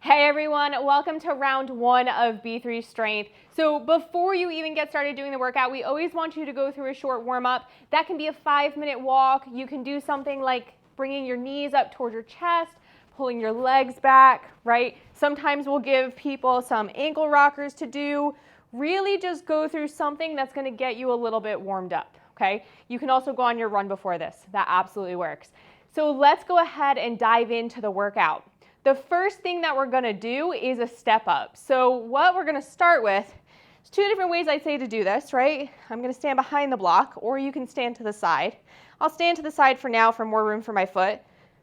Hey everyone, welcome to round 1 of B3 Strength. So before you even get started doing the workout, we always want you to go through a short warm-up. That can be a 5-minute walk. You can do something like bringing your knees up towards your chest, pulling your legs back, right? Sometimes we'll give people some ankle rockers to do. Really just go through something that's going to get you a little bit warmed up, okay? You can also go on your run before this. That absolutely works. So let's go ahead and dive into the workout. The first thing that we're going to do is a step up. So what we're going to start with, there's 2 different ways I'd say to do this, right? I'm going to stand behind the block, or you can stand to the side. I'll stand to the side for now for more room for my foot.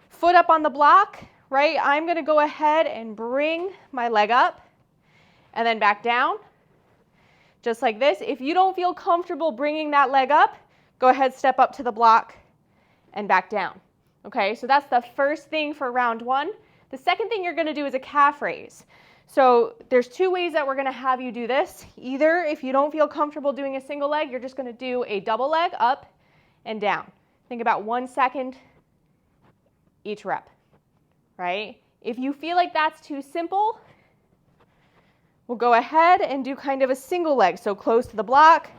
Foot up on the block, right? I'm going to go ahead and bring my leg up and then back down, just like this. If you don't feel comfortable bringing that leg up, go ahead, step up to the block and back down. Okay, so that's the first thing for round 1. The second thing you're going to do is a calf raise. So there's 2 ways that we're going to have you do this. Either if you don't feel comfortable doing a single leg, you're just going to do a double leg up and down. Think about 1 second each rep, right? If you feel like that's too simple, we'll go ahead and do kind of a single leg. So close to the block,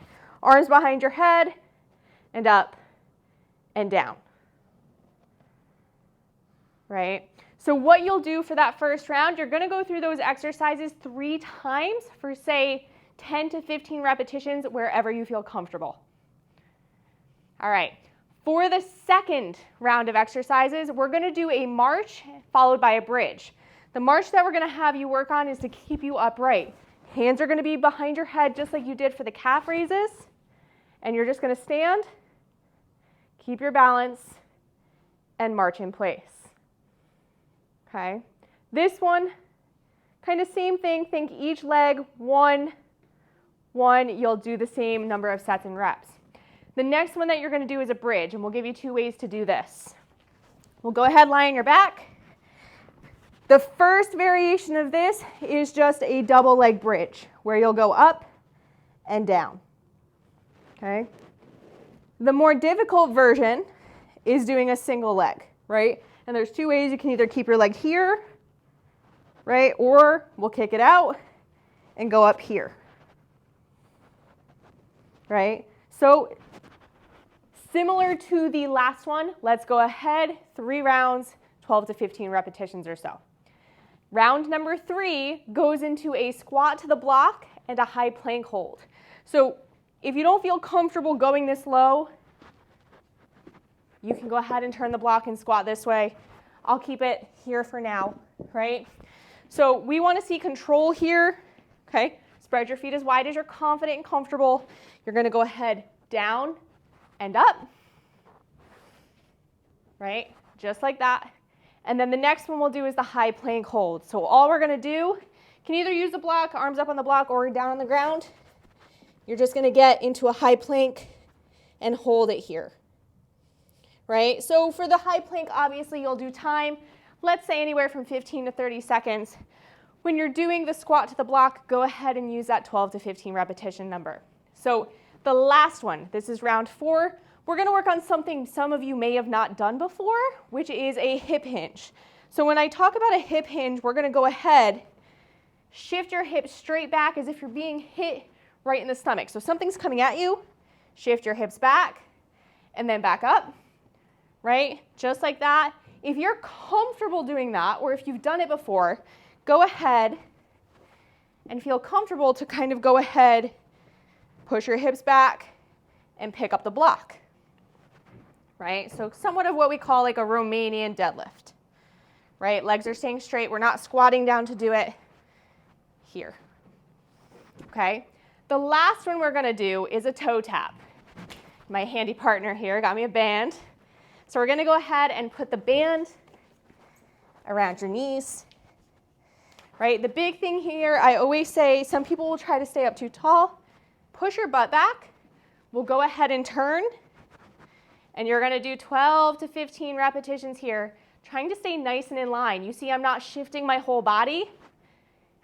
arms behind your head, and up and down, right? So what you'll do for that first round, you're going to go through those exercises 3 times for, say, 10 to 15 repetitions wherever you feel comfortable. All right. For the second round of exercises, we're going to do a march followed by a bridge. The march that we're going to have you work on is to keep you upright. Hands are going to be behind your head just like you did for the calf raises. And you're just going to stand, keep your balance, and march in place. Okay, this one, kind of same thing. Think each leg, 1, 1. You'll do the same number of sets and reps. The next one that you're going to do is a bridge, and we'll give you 2 ways to do this. We'll go ahead, lie on your back. The first variation of this is just a double leg bridge, where you'll go up and down. Okay. The more difficult version is doing a single leg, right? And there's 2 ways. You can either keep your leg here, right? Or we'll kick it out and go up here, right? So similar to the last one, let's go ahead, 3 rounds, 12 to 15 repetitions or so. Round number 3 goes into a squat to the block and a high plank hold. So if you don't feel comfortable going this low, you can go ahead and turn the block and squat this way. I'll keep it here for now, right? So we want to see control here, okay? Spread your feet as wide as you're confident and comfortable. You're going to go ahead down and up, right? Just like that. And then the next one we'll do is the high plank hold. So all we're going to do, you can either use the block, arms up on the block, or down on the ground. You're just going to get into a high plank and hold it here. Right? So for the high plank, obviously you'll do time, let's say anywhere from 15 to 30 seconds. When you're doing the squat to the block, go ahead and use that 12 to 15 repetition number. So the last one, this is round 4. We're going to work on something some of you may have not done before, which is a hip hinge. So when I talk about a hip hinge, we're going to go ahead, shift your hips straight back as if you're being hit right in the stomach. So something's coming at you, shift your hips back, and then back up. Right? Just like that. If you're comfortable doing that, or if you've done it before, go ahead and feel comfortable to kind of go ahead, push your hips back, and pick up the block. Right? So somewhat of what we call like a Romanian deadlift. Right? Legs are staying straight. We're not squatting down to do it here. Okay? The last one we're going to do is a toe tap. My handy partner here got me a band. So we're going to go ahead and put the band around your knees, right? The big thing here, I always say, some people will try to stay up too tall. Push your butt back. We'll go ahead and turn. And you're going to do 12 to 15 repetitions here, trying to stay nice and in line. You see I'm not shifting my whole body,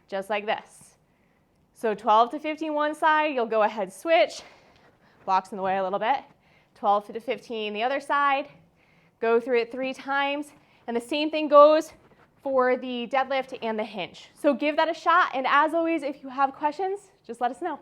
just like this. So 12 to 15 one side, you'll go ahead, switch. Blocks in the way a little bit. 12 to 15 the other side. Go through it 3 times. And the same thing goes for the deadlift and the hinge. So give that a shot, and as always, if you have questions, just let us know.